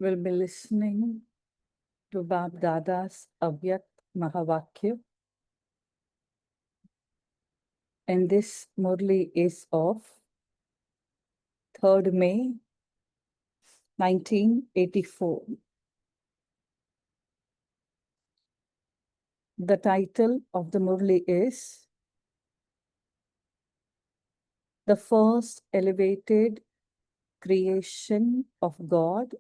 will be listening to Bab Dada's Avyak Mahavakya. And this Murli is of 3rd May 1984. The title of the Murli is The First Elevated Creation of God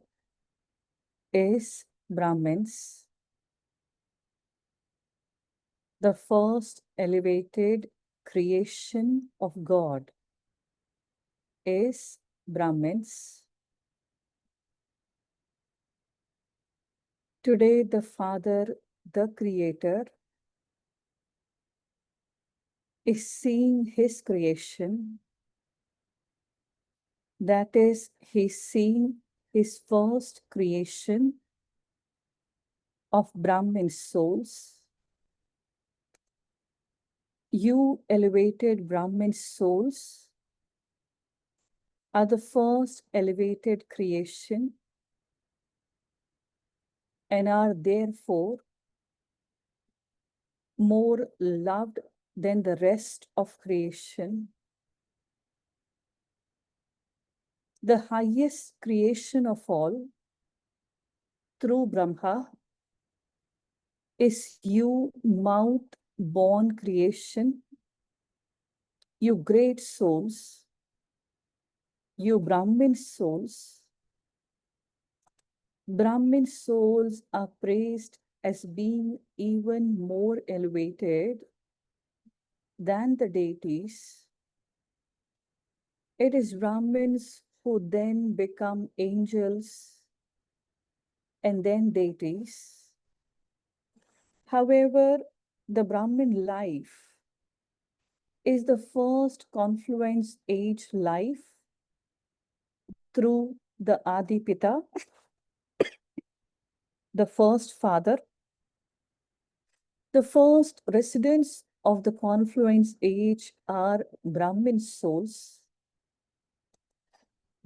is Brahmins. The first elevated creation of God is Brahmins. Today, the Father, the Creator, is seeing his creation. That is, he's seeing his first creation of Brahmin souls. You elevated Brahmin souls are the first elevated creation and are therefore more loved than the rest of creation. The highest creation of all, through Brahma, is you mouth-born creation, you great souls, you Brahmin souls. Brahmin souls are praised as being even more elevated than the deities. It is Brahmins who then become angels and then deities. However, the Brahmin life is the first confluence age life through the Adipita, the first father. The first residents of the confluence age are Brahmin souls.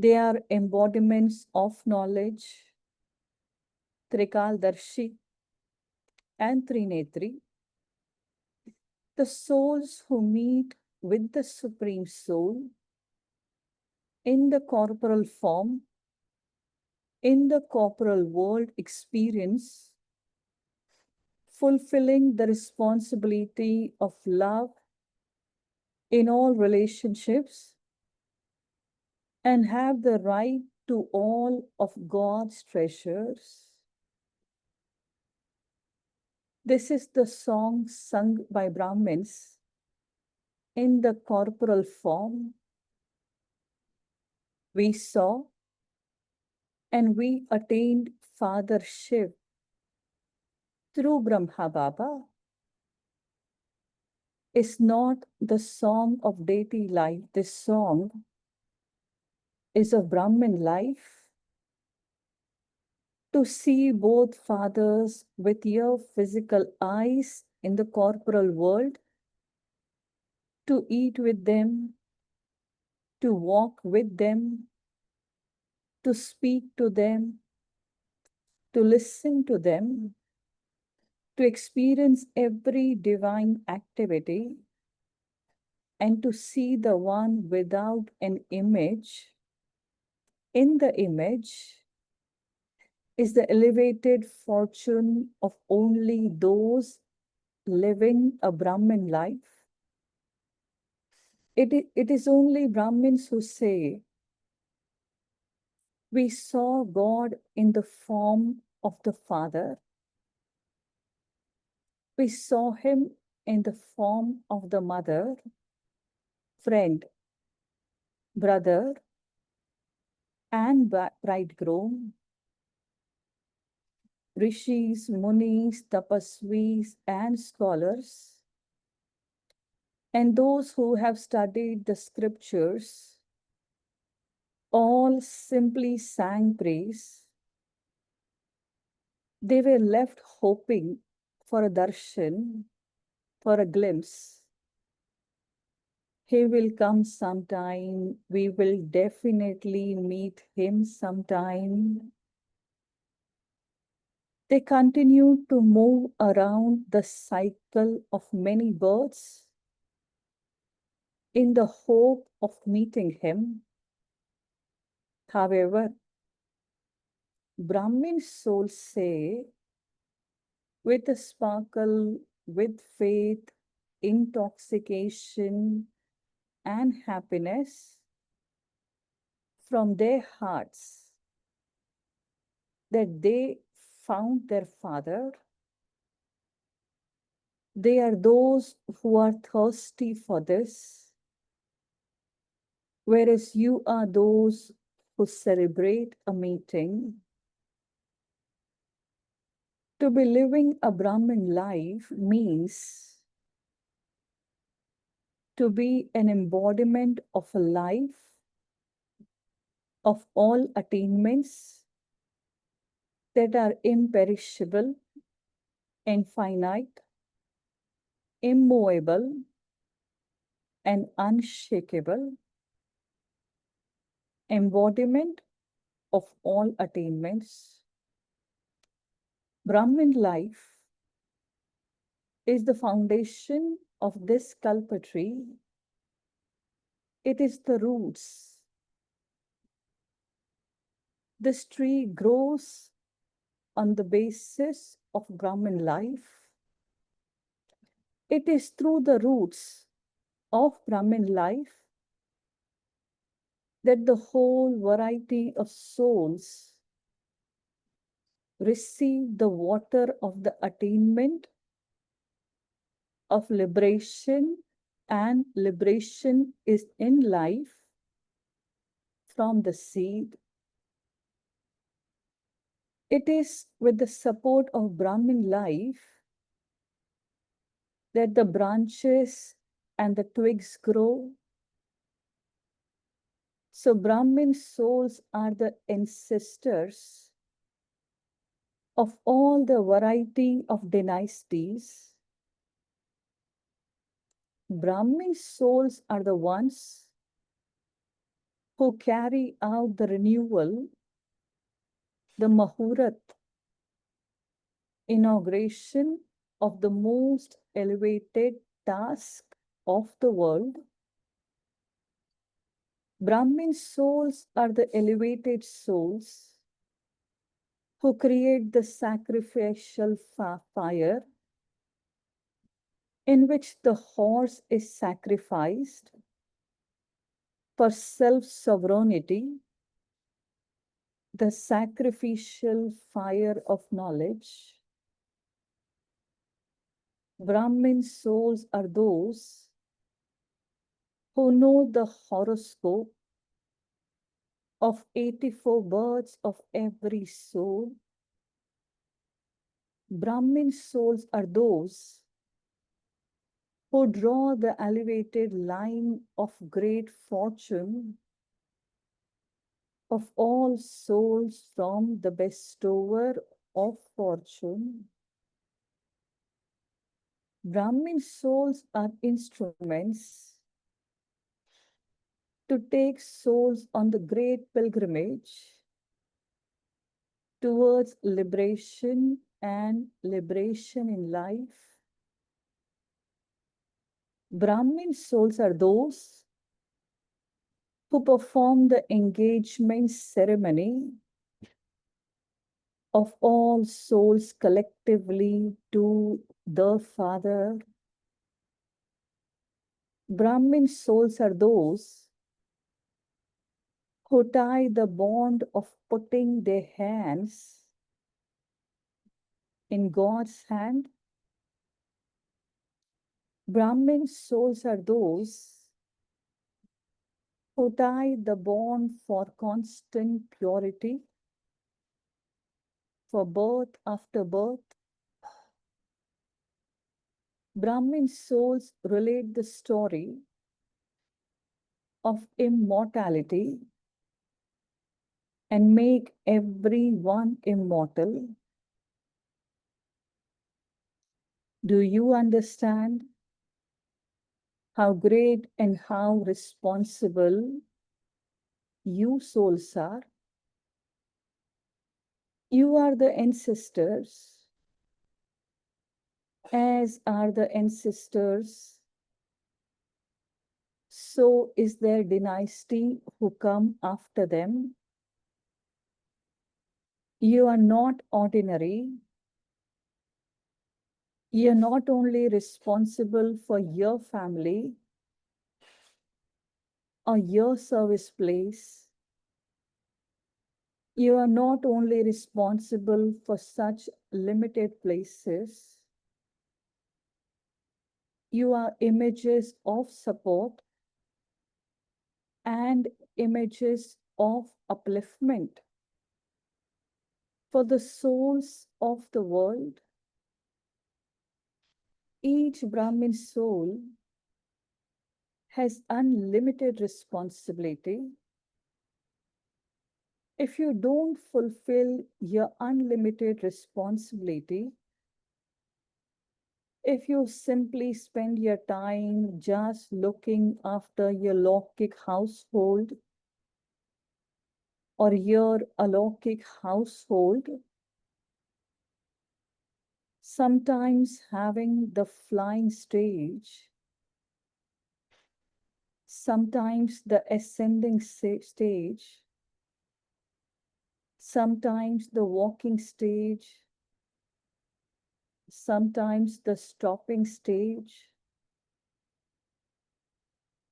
They are embodiments of knowledge, Trikaldarshi and Trinetri. The souls who meet with the Supreme Soul in the corporal form, in the corporal world experience, fulfilling the responsibility of love in all relationships, and have the right to all of God's treasures. This is the song sung by Brahmins in the corporal form. We saw and we attained Father Shiv through Brahma Baba. Is not the song of deity life. This song is of Brahmin life. To see both fathers with your physical eyes in the corporal world, to eat with them, to walk with them, to speak to them, to listen to them, to experience every divine activity, and to see the one without an image. In the image is the elevated fortune of only those living a Brahmin life. It is only Brahmins who say, we saw God in the form of the Father. We saw him in the form of the mother, friend, brother, and bridegroom. Rishis, munis, tapasvis, and scholars, and those who have studied the scriptures, all simply sang praise. They were left hoping for a darshan, for a glimpse. He will come sometime. We will definitely meet him sometime. They continue to move around the cycle of many births in the hope of meeting him. However, Brahmin souls say, with a sparkle, with faith, intoxication, and happiness from their hearts, that they found their father. They are those who are thirsty for this, whereas you are those who celebrate a meeting. To be living a Brahmin life means to be an embodiment of a life of all attainments that are imperishable, infinite, immovable, and unshakable, embodiment of all attainments. Brahmin life is the foundation of this kalpa tree. It is the roots. This tree grows on the basis of Brahmin life. It is through the roots of Brahmin life that the whole variety of souls receive the water of the attainment of liberation, and liberation is in life from the seed. It is with the support of Brahmin life that the branches and the twigs grow. So Brahmin souls are the ancestors of all the variety of dynasties. Brahmin souls are the ones who carry out the renewal, the Mahurat, inauguration of the most elevated task of the world. Brahmin souls are the elevated souls who create the sacrificial fire in which the horse is sacrificed for self-sovereignty, the sacrificial fire of knowledge. Brahmin souls are those who know the horoscope of 84 births of every soul. Brahmin souls are those who draw the elevated line of great fortune of all souls from the bestower of fortune. Brahmin souls are instruments to take souls on the great pilgrimage towards liberation and liberation in life. Brahmin souls are those who perform the engagement ceremony of all souls collectively to the Father. Brahmin souls are those who tie the bond of putting their hands in God's hand. Brahmin souls are those who tie the bond for constant purity, for birth after birth. Brahmin souls relate the story of immortality and make everyone immortal. Do you understand how great and how responsible you souls are? You are the ancestors, as are the ancestors. So is their dynasty who come after them. You are not ordinary. You're not only responsible for your family or your service place, you are not only responsible for such limited places, you are images of support and images of upliftment for the souls of the world. Each Brahmin soul has unlimited responsibility. If you don't fulfill your unlimited responsibility, if you simply spend your time just looking after your Lokik household or your Alokik household, sometimes having the flying stage, sometimes the ascending stage, sometimes the walking stage, sometimes the stopping stage.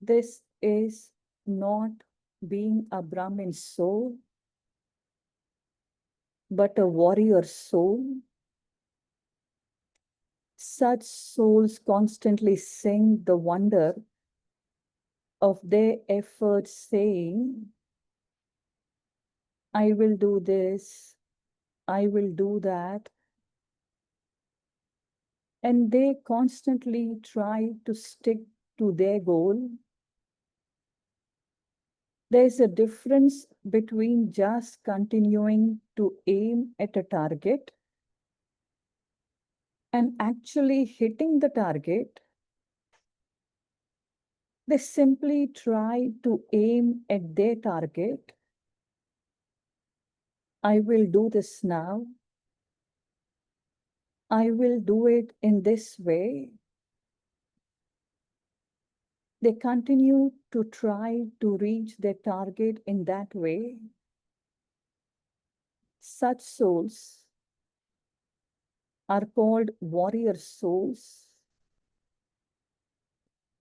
This is not being a Brahmin soul, but a warrior soul. Such souls constantly sing the wonder of their efforts, saying, I will do this, I will do that. And they constantly try to stick to their goal. There's a difference between just continuing to aim at a target and actually hitting the target. They simply try to aim at their target. I will do this now. I will do it in this way. They continue to try to reach their target in that way. Such souls are called warrior souls.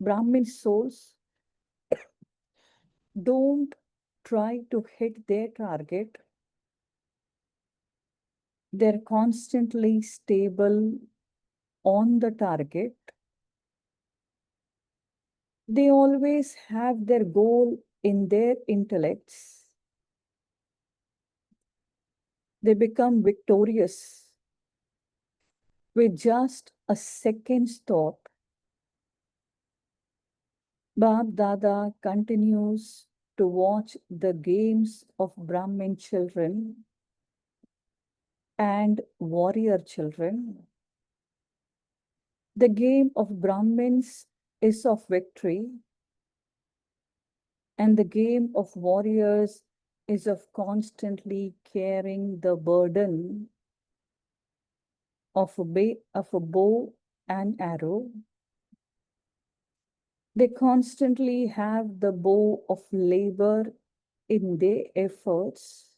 Brahmin souls don't try to hit their target. They're constantly stable on the target. They always have their goal in their intellects. They become victorious with just a second's thought. Bab Dada continues to watch the games of Brahmin children and warrior children. The game of Brahmins is of victory, and the game of warriors is of constantly carrying the burden of a bow and arrow. They constantly have the bow of labor in their efforts.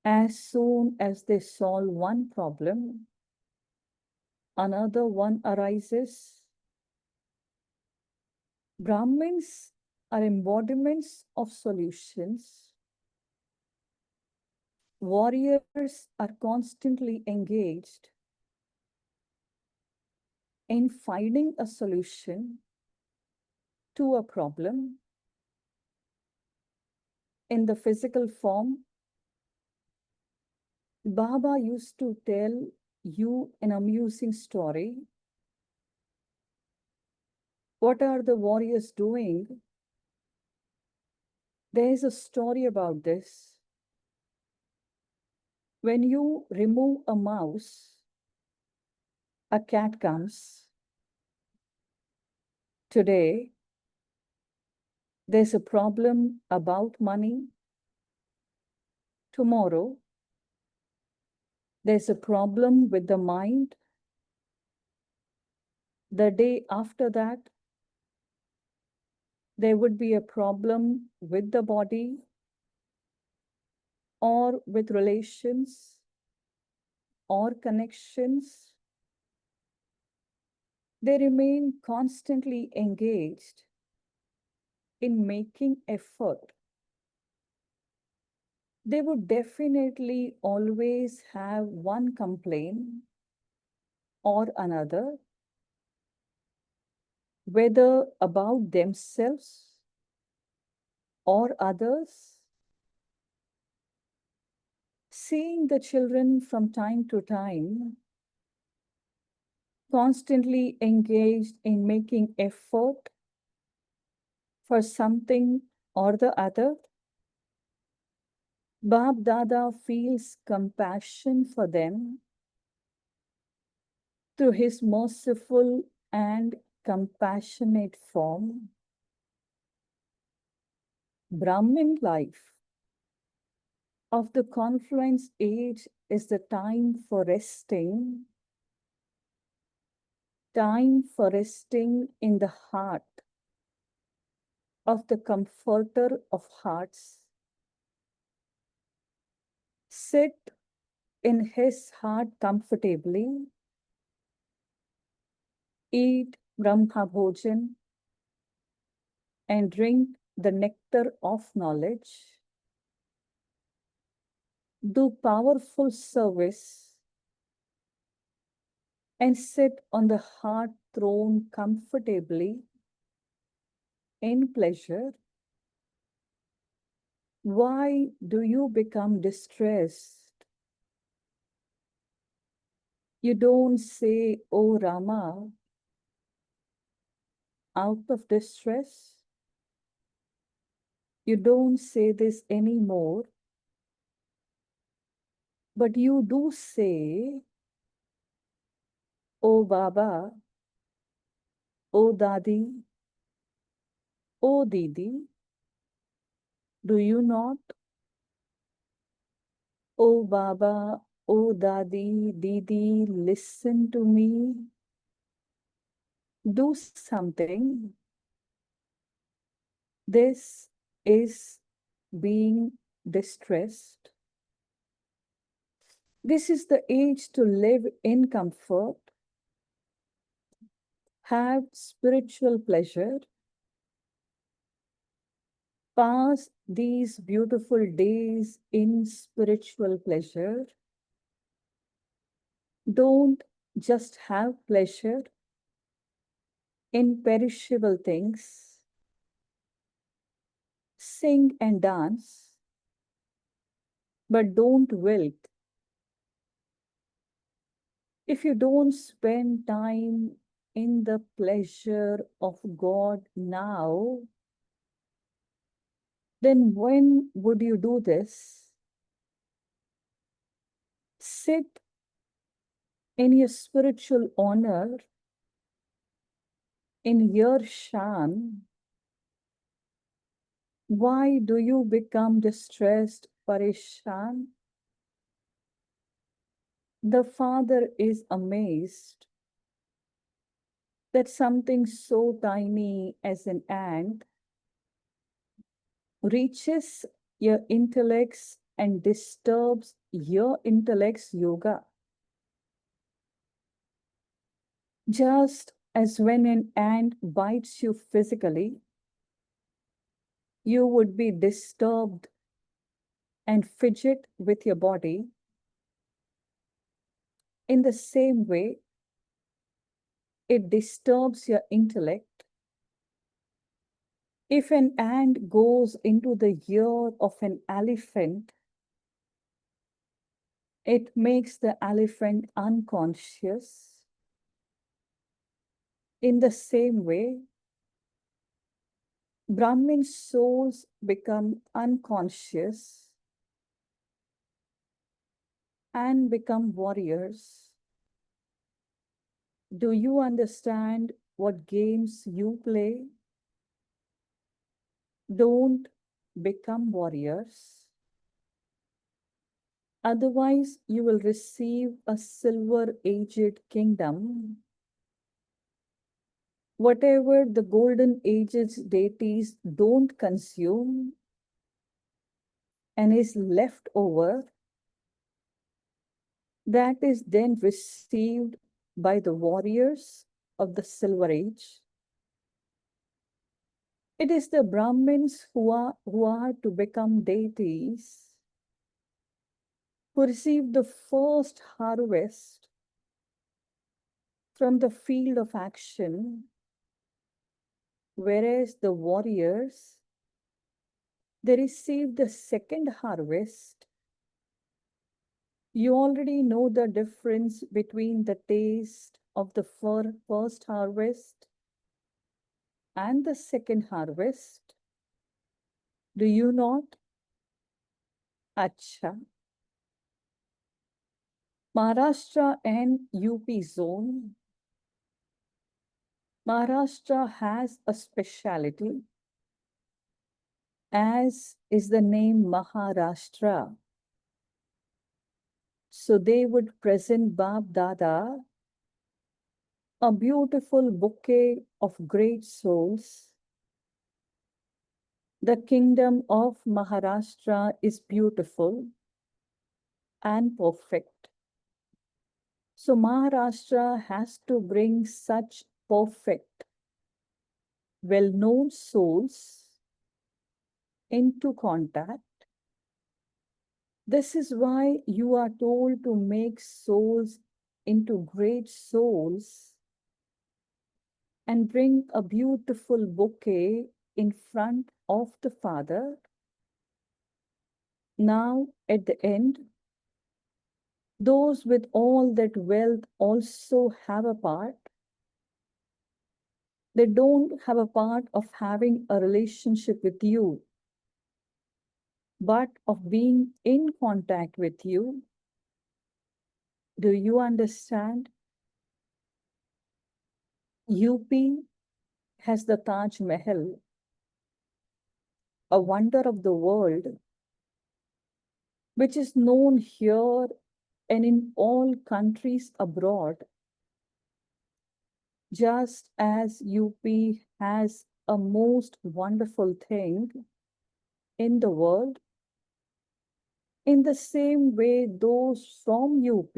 As soon as they solve one problem, another one arises. Brahmins are embodiments of solutions. Warriors are constantly engaged in finding a solution to a problem in the physical form. Baba used to tell you an amusing story. What are the warriors doing? There is a story about this. When you remove a mouse, a cat comes. Today, there's a problem about money. Tomorrow, there's a problem with the mind. The day after that, there would be a problem with the body or with relations or connections. They remain constantly engaged in making effort. They would definitely always have one complaint or another, whether about themselves or others. Seeing the children from time to time constantly engaged in making effort for something or the other, Bab Dada feels compassion for them through his merciful and compassionate form. Brahmin life of the confluence age is the time for resting in the heart of the comforter of hearts. Sit in his heart comfortably, eat Brahma Bhojan, and drink the nectar of knowledge. Do powerful service and sit on the heart throne comfortably in pleasure. Why do you become distressed? You don't say, "Oh Rama," out of distress. You don't say this anymore, but you do say, "Oh Baba, oh Dadi, oh Didi." Do you not? Oh Baba, oh Dadi, Didi, listen to me. Do something. This is being distressed. This is the age to live in comfort, have spiritual pleasure, pass these beautiful days in spiritual pleasure. Don't just have pleasure in perishable things. Sing and dance, but don't wilt. If you don't spend time in the pleasure of God now, then when would you do this? Sit in your spiritual honor, in your shan. Why do you become distressed, Parishan? The father is amazed that something so tiny as an ant reaches your intellects and disturbs your intellect's yoga. Just as when an ant bites you physically, you would be disturbed and fidget with your body. In the same way, it disturbs your intellect. If an ant goes into the ear of an elephant, it makes the elephant unconscious. In the same way, Brahmin souls become unconscious and become warriors. Do you understand what games you play? Don't become warriors. Otherwise, you will receive a silver-aged kingdom. Whatever the golden aged deities don't consume and is left over, that is then received by the warriors of the Silver Age. It is the Brahmins who are to become deities, who receive the first harvest from the field of action, whereas the warriors, they receive the second harvest. You already know the difference between the taste of the first harvest and the second harvest. Do you not? Acha. Maharashtra and UP zone. Maharashtra has a speciality, as is the name Maharashtra. So they would present Bab Dada a beautiful bouquet of great souls. The kingdom of Maharashtra is beautiful and perfect. So Maharashtra has to bring such perfect, well-known souls into contact. This is why you are told to make souls into great souls and bring a beautiful bouquet in front of the Father. Now, at the end, those with all that wealth also have a part. They don't have a part of having a relationship with you, but of being in contact with you. Do you understand? UP has the Taj Mahal, a wonder of the world, which is known here and in all countries abroad. Just as UP has a most wonderful thing in the world, in the same way, those from UP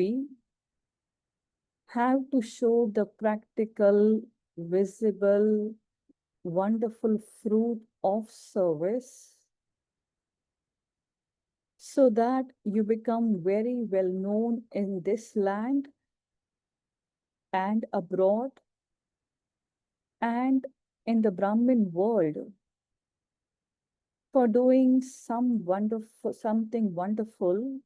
have to show the practical, visible, wonderful fruit of service so that you become very well known in this land and abroad and in the Brahmin world for doing something wonderful,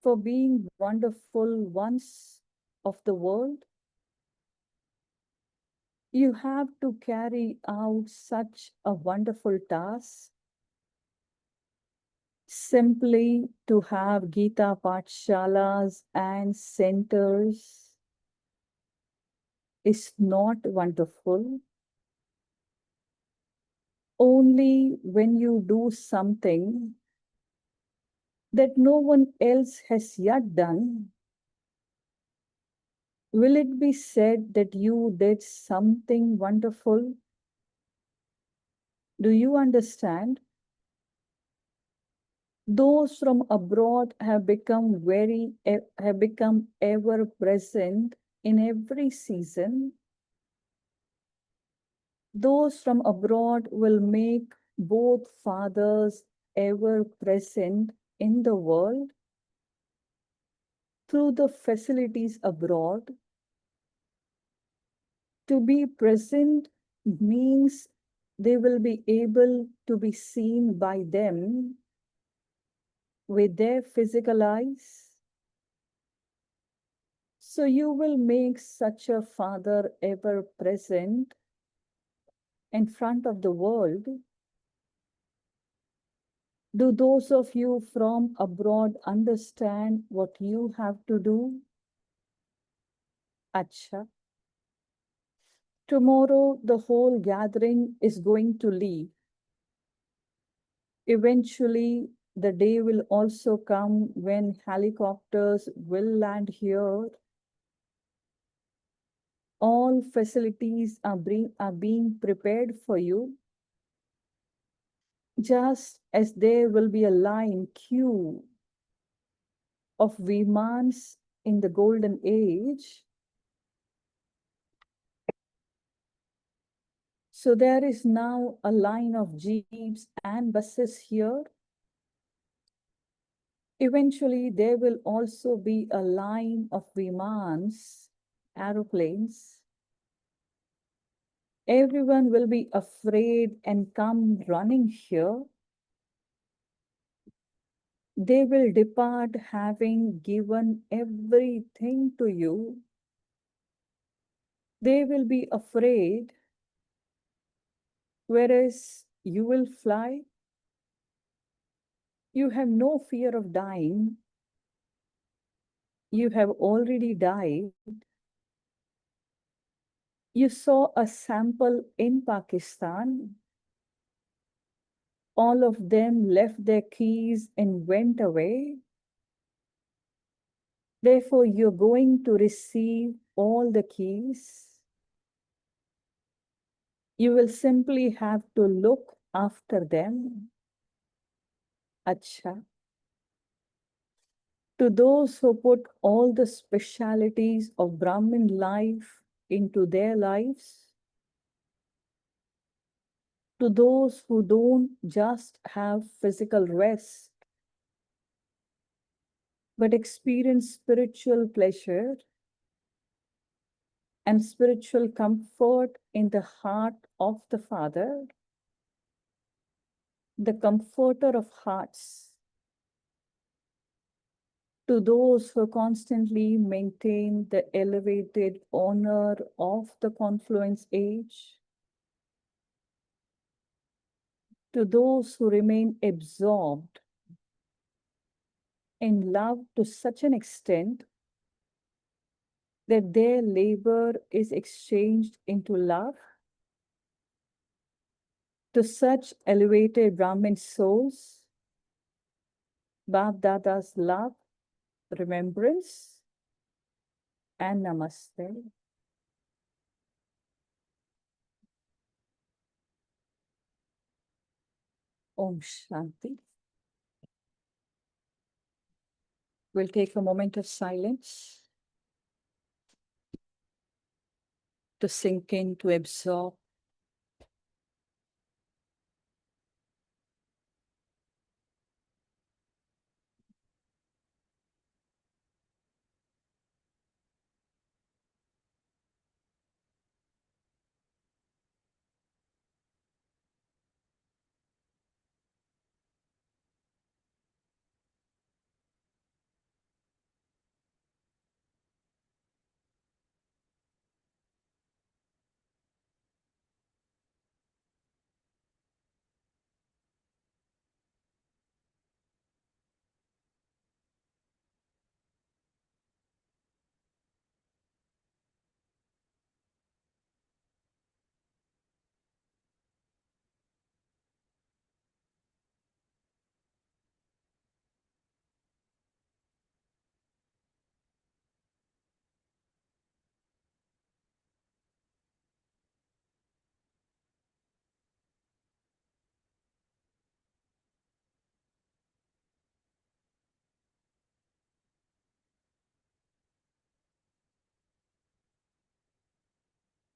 for being wonderful ones of the world. You have to carry out such a wonderful task. Simply to have Gita Pathshalas and centers is not wonderful. Only when you do something that no one else has yet done, will it be said that you did something wonderful? Do you understand? Those from abroad have become ever present in every season. Those from abroad will make both fathers ever present in the world through the facilities abroad. To be present means they will be able to be seen by them with their physical eyes. So you will make such a father ever present in front of the world. Do those of you from abroad understand what you have to do? Acha. Tomorrow, the whole gathering is going to leave. Eventually, The day will also come when helicopters will land here. All facilities are being prepared for you, just as there will be a line queue of Vimans in the golden age. So there is now a line of jeeps and buses here. Eventually, there will also be a line of Vimans, aeroplanes. Everyone will be afraid and come running here. They will depart having given everything to you. They will be afraid, whereas you will fly. You have no fear of dying. You have already died. You saw a sample in Pakistan. All of them left their keys and went away. Therefore, you're going to receive all the keys. You will simply have to look after them. Acha. To those who put all the specialities of Brahmin life into their lives, to those who don't just have physical rest, but experience spiritual pleasure and spiritual comfort in the heart of the Father, the comforter of hearts. To those who constantly maintain the elevated honor of the confluence age, to those who remain absorbed in love to such an extent that their labor is exchanged into love, to such elevated Brahmin souls, Bab Dada's love, remembrance, and namaste. Om Shanti. We'll take a moment of silence to sink in, to absorb.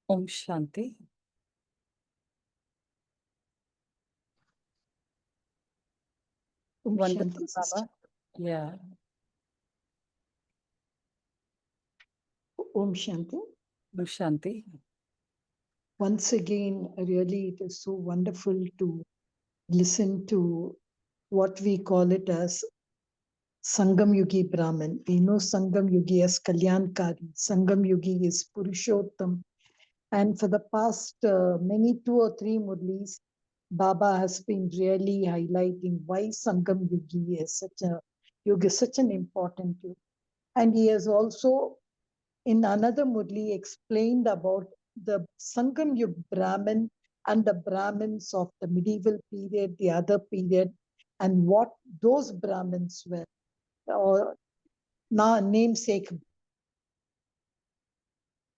Om Shanti. Om Wonderful, Shanti, sister. Baba. Yeah. Om Shanti. Om Shanti. Once again, really, it is so wonderful to listen to what we call it as Sangam Yugi Brahmin. We know Sangam Yugi as Kalyankari. Sangam Yugi is Purushottam. And for the past many 2 or 3 Murlis, Baba has been really highlighting why Sangam Yugi is such an important yuga. And he has also in another Murli explained about the Sangam Yug Brahmin and the Brahmins of the medieval period, the other period, and what those Brahmins were, or namesake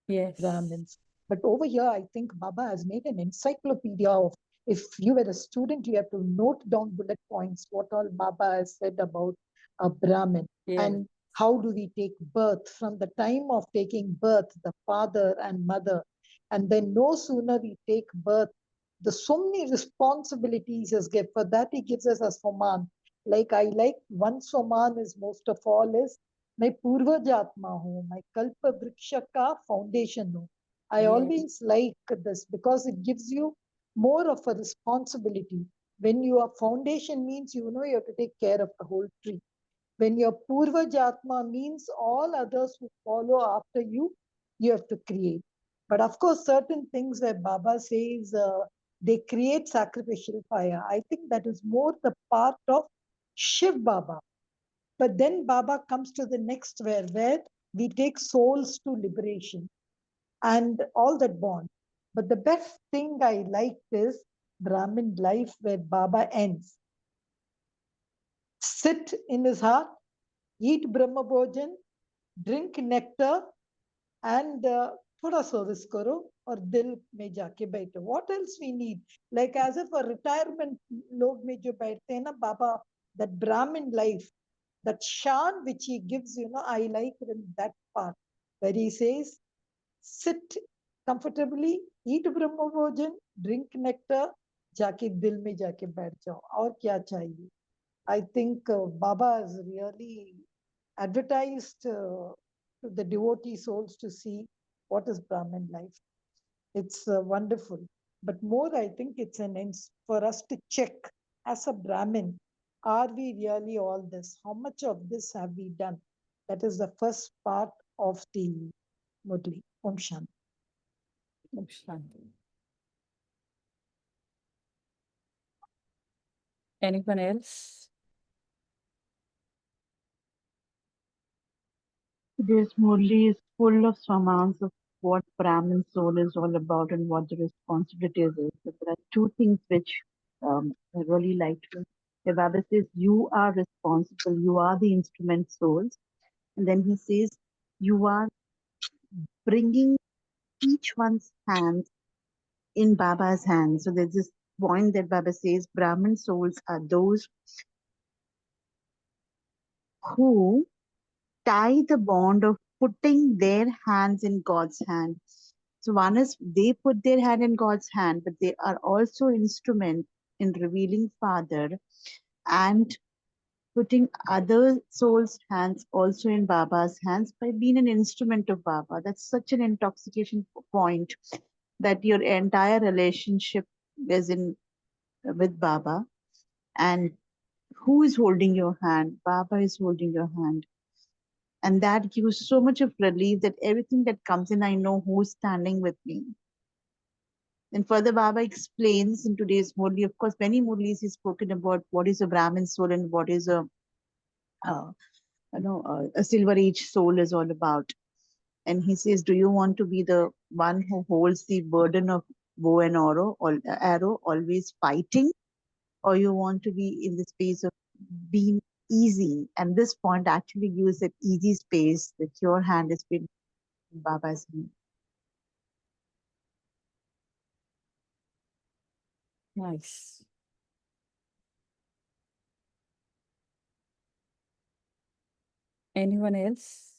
Yes. Brahmins. But over here, I think Baba has made an encyclopedia of, if you were a student, you have to note down bullet points, what all Baba has said about a Brahmin. Yes. And how do we take birth? From the time of taking birth, the father and mother, and then no sooner we take birth, the so many responsibilities is given. For that, he gives us a Soman. Like I like one Soman is most of all is मैं पूर्वज आत्मा हूँ, मैं कल्प वृक्ष का foundation हूँ. I Yes. always like this because it gives you more of a responsibility. When your foundation means you know you have to take care of the whole tree. When your Purvajatma means all others who follow after you, you have to create. But of course, certain things where Baba says they create sacrificial fire, I think that is more the part of Shiv Baba. But then Baba comes to the next where we take souls to liberation and all that bond. But the best thing I liked is Brahmin life where Baba ends. Sit in his heart, eat Brahma Bhojan, drink nectar, and thoda service karo और दिल में जाके बैठो. What else we need? Like as if a retirement लोग में जो बैठते हैं ना बाबा, that Brahmin life, that shan which he gives, you know, I like in that part where he says, sit comfortably, eat Brahma Bhojan, drink nectar, जाके दिल में जाके बैठ जाओ. और क्या चाहिए? I think Baba has really advertised to the devotee souls to see what is Brahmin life. It's wonderful. But more, I think it's an for us to check as a Brahmin, are we really all this? How much of this have we done? That is the first part of the Murli. Om Shanti. Om Shanti. Anyone else? This Murli is full of shamans of what Brahmin soul is all about and what the responsibilities is. But there are two things which I really like to. The Baba says, you are responsible, you are the instrument souls. And then he says, you are bringing each one's hands in Baba's hands. So there's this point that Baba says, Brahmin souls are those who tie the bond of putting their hands in God's hand. So one is they put their hand in God's hand, but they are also instrument in revealing Father and putting other souls' hands also in Baba's hands by being an instrument of Baba. That's such an intoxication point that your entire relationship is in with Baba. And who is holding your hand? Baba is holding your hand. And that gives so much of relief that everything that comes in, I know who's standing with me. And further, Baba explains in today's Murli, of course, many Murlis he's spoken about what is a Brahmin soul and what is uh, a Silver Age soul is all about. And he says, do you want to be the one who holds the burden of bow and arrow, always fighting, or you want to be in the space of being easy? And this point actually gives that easy space that your hand has been in Baba's hand. Nice. Anyone else?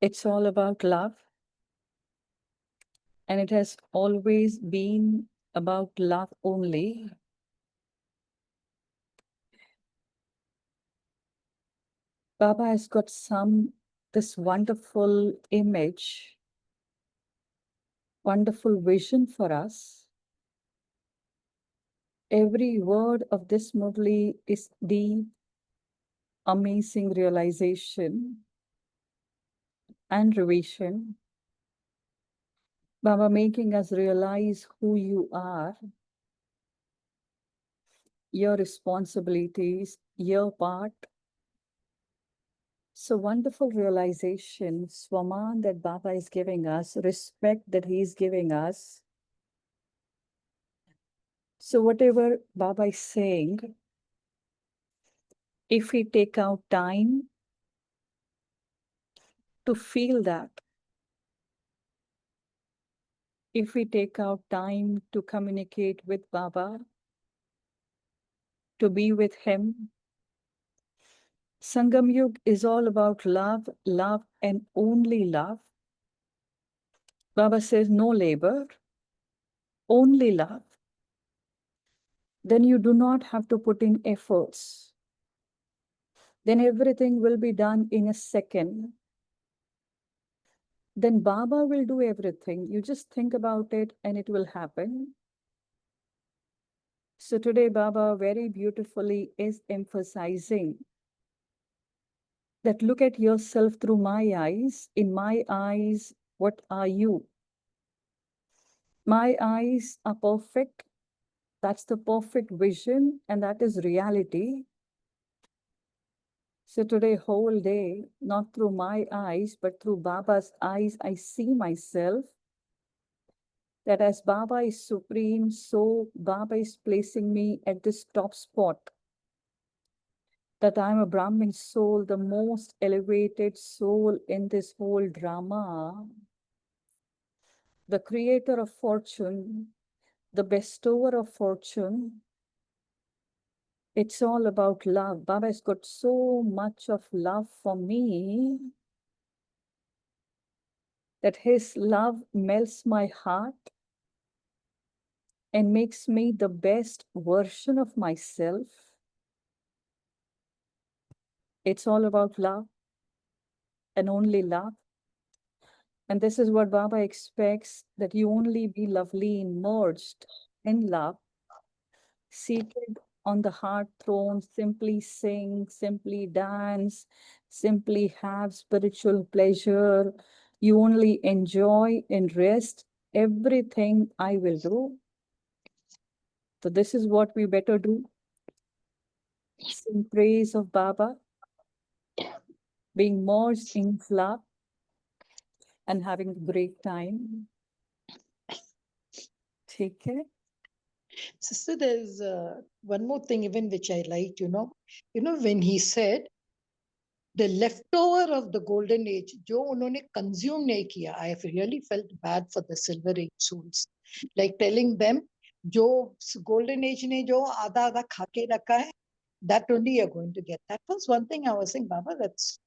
It's all about love. And it has always been about love only. Baba has got this wonderful image, wonderful vision for us. Every word of this Murli is deep, amazing realization and revision. Baba making us realize who you are your responsibilities, your part. So wonderful realization, Swaman, that Baba is giving us, respect that he is giving us. So whatever Baba is saying, if we take out time to feel that, if we take out time to communicate with Baba, to be with him, Sangam Yug is all about love, love, and only love. Baba says no labor, only love. Then you do not have to put in efforts. Then everything will be done in a second. Then Baba will do everything. You just think about it and it will happen. So today Baba very beautifully is emphasizing that look at yourself through my eyes. In my eyes, what are you? My eyes are perfect. That's the perfect vision and that is reality. So today, whole day, not through my eyes, but through Baba's eyes, I see myself. That as Baba is supreme, so Baba is placing me at this top spot. That I'm a Brahmin soul, the most elevated soul in this whole drama. The creator of fortune, the bestower of fortune. It's all about love. Baba has got so much of love for me that his love melts my heart and makes me the best version of myself. It's all about love and only love. And this is what Baba expects, that you only be lovely immersed in love, seated on the heart throne, simply sing, simply dance, simply have spiritual pleasure. You only enjoy and rest. Everything I will do. So this is what we better do. Sing praise of Baba, being merged in love and having a great time. Take care. Sister, there's one more thing even which I liked, when he said the leftover of the golden age, जो उन्होंने consume नहीं किया, I have really felt bad for the silver age souls. Like telling them, जो golden age ने जो आधा आधा खा के रखा है, that only you're going to get. That was one thing I was saying, Baba, that's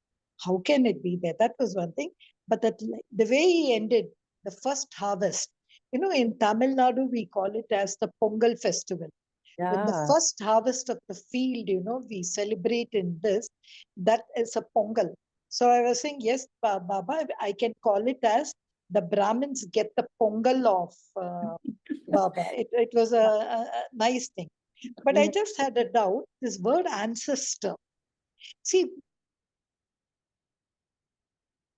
how can it be there? That was one thing. But that the way he ended the first harvest, in Tamil Nadu, we call it as the Pongal festival. When the first harvest of the field, we celebrate in this, that is a Pongal. So I was saying, yes, Baba, I can call it as the Brahmins get the Pongal of Baba. It was a nice thing. But I just had a doubt. This word ancestor. See,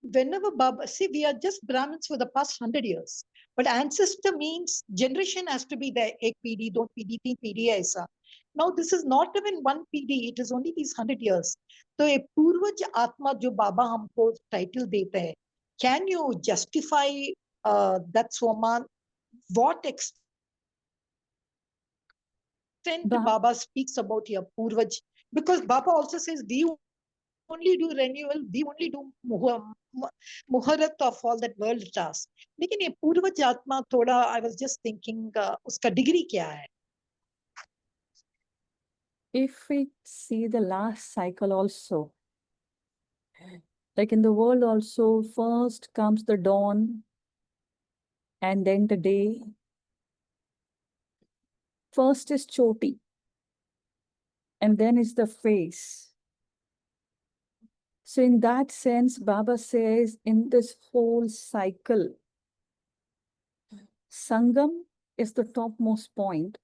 whenever Baba, see, we are just Brahmins for the past 100 years. But ancestor means generation has to be there. Ek PD, don't PD, teen PD, aisa. Now, this is not even one PD, it is only these 100 years. So, a Purvaj Atma jo Baba humko title dete hai, can you justify that, Swaman? What extent Baba speaks about your Purvaj? Because Baba also says, we only do renewal, we only do muharat of all that world tasks. लेकिन ये पूर्वज आत्मा थोड़ा, I was just thinking, उसका degree क्या है? If we see the last cycle also, like in the world also, first comes the dawn and then the day. First is Choti and then is the face. So in that sense, Baba says in this whole cycle, Sangam is the topmost point.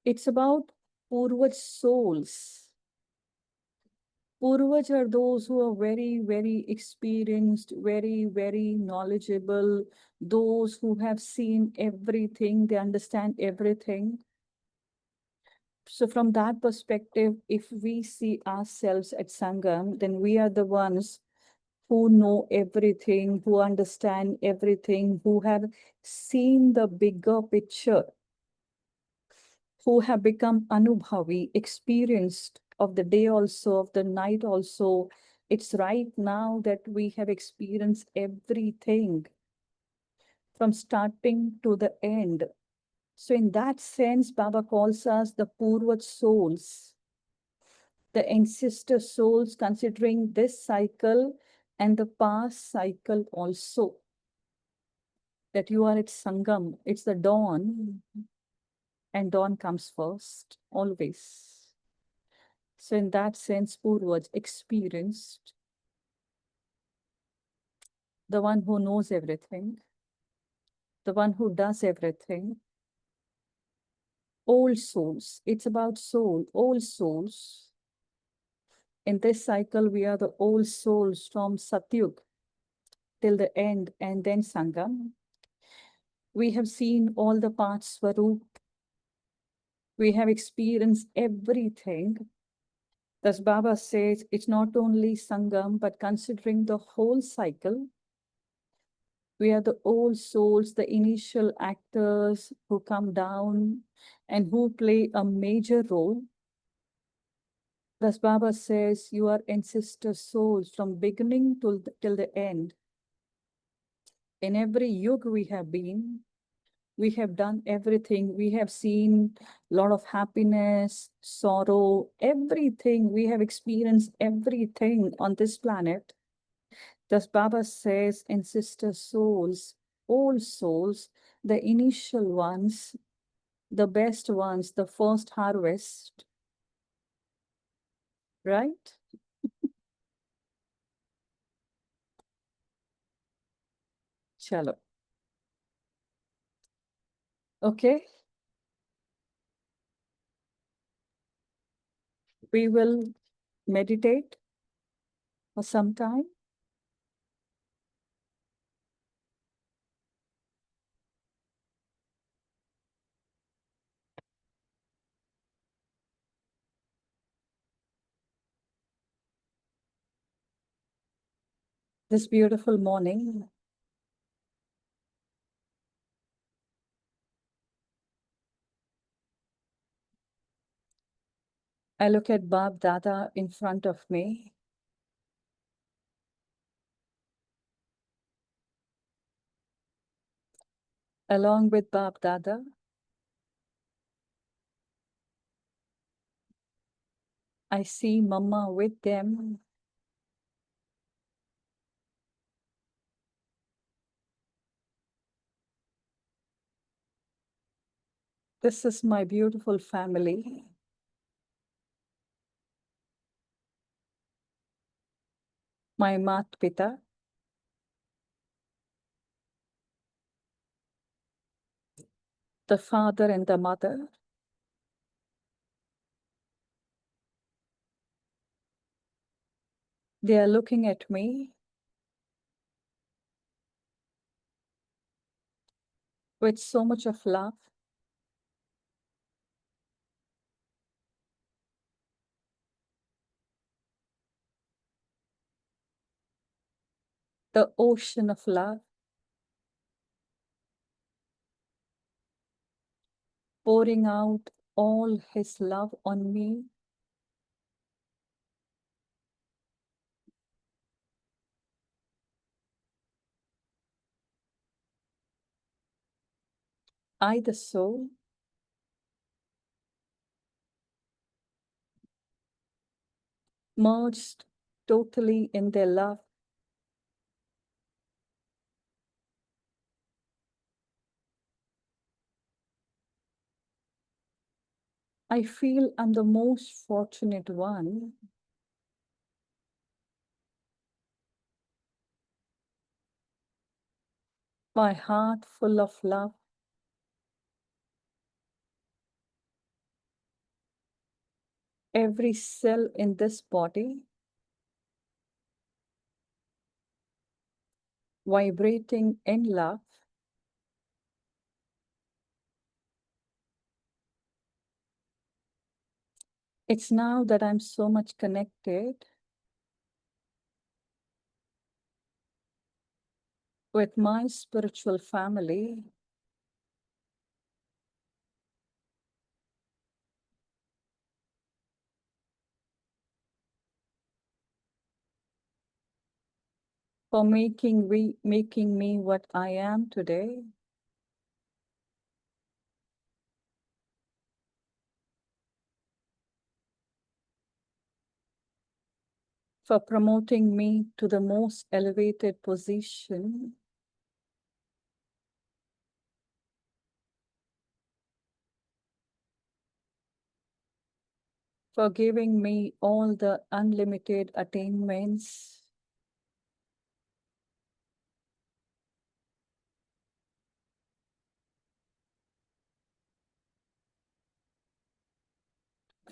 It's about Purvaj souls. Purvaj are those who are very, very experienced, very, very knowledgeable, those who have seen everything, they understand everything. So from that perspective, if we see ourselves at Sangam, then we are the ones who know everything, who understand everything, who have seen the bigger picture, who have become anubhavi, experienced of the day also, of the night also. It's right now that we have experienced everything from starting to the end. So in that sense, Baba calls us the Purvat souls, the ancestor souls, considering this cycle and the past cycle also. That you are at Sangam, it's the dawn, and dawn comes first, always. So in that sense, Purvaj experienced, the one who knows everything, the one who does everything. Old souls, it's about soul, old souls. In this cycle, we are the old souls from Satyug till the end, and then Sangam. We have seen all the parts Swaroop. We have experienced everything. Thus Baba says, it's not only Sangam, but considering the whole cycle, we are the old souls, the initial actors who come down and who play a major role. Thus Baba says, you are ancestor souls from beginning till the end. In every yuga we have been, we have done everything. We have seen a lot of happiness, sorrow, everything. We have experienced everything on this planet. Thus Baba says, ancestor souls, old souls, the initial ones, the best ones, the first harvest, right? Chalo. Okay. We will meditate for some time. This beautiful morning, I look at Bab Dada in front of me. Along with Bab Dada, I see Mama with them. This is my beautiful family. My Mat Pita, the father and the mother. They are looking at me with so much of love. The ocean of love, pouring out all his love on me. I, the soul, merged totally in their love. I feel I'm the most fortunate one. My heart full of love. Every cell in this body vibrating in love. It's now that I'm so much connected with my spiritual family, for making me what I am today, for promoting me to the most elevated position, for giving me all the unlimited attainments,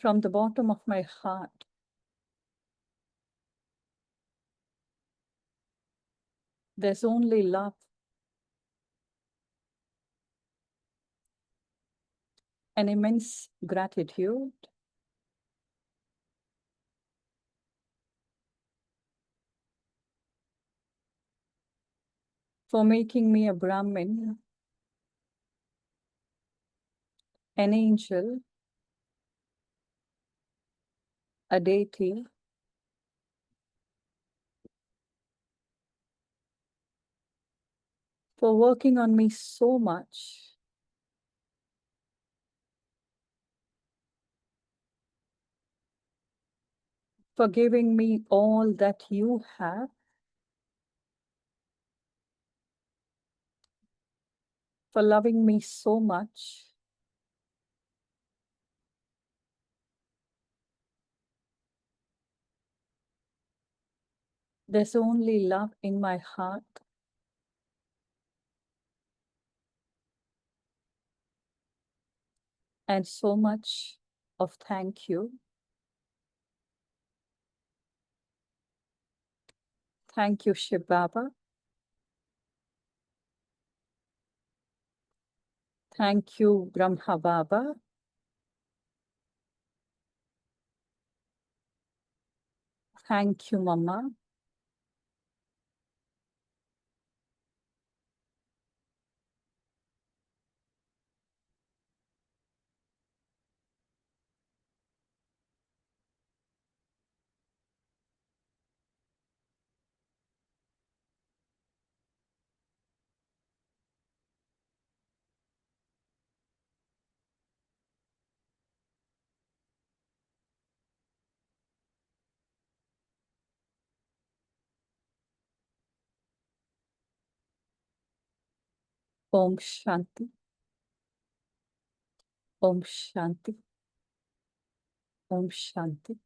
from the bottom of my heart. There's only love and immense gratitude for making me a Brahmin, an angel, a deity, for working on me so much, for giving me all that you have, for loving me so much, there's only love in my heart. And so much of thank you. Thank you, Shiv Baba. Thank you, Brahma Baba. Thank you, Mama. Om Shanti. Om Shanti. Om Shanti.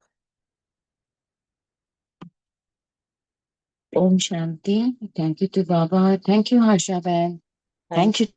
Om Shanti. Thank you to Baba. Thank you, Harsha Ben. Thank you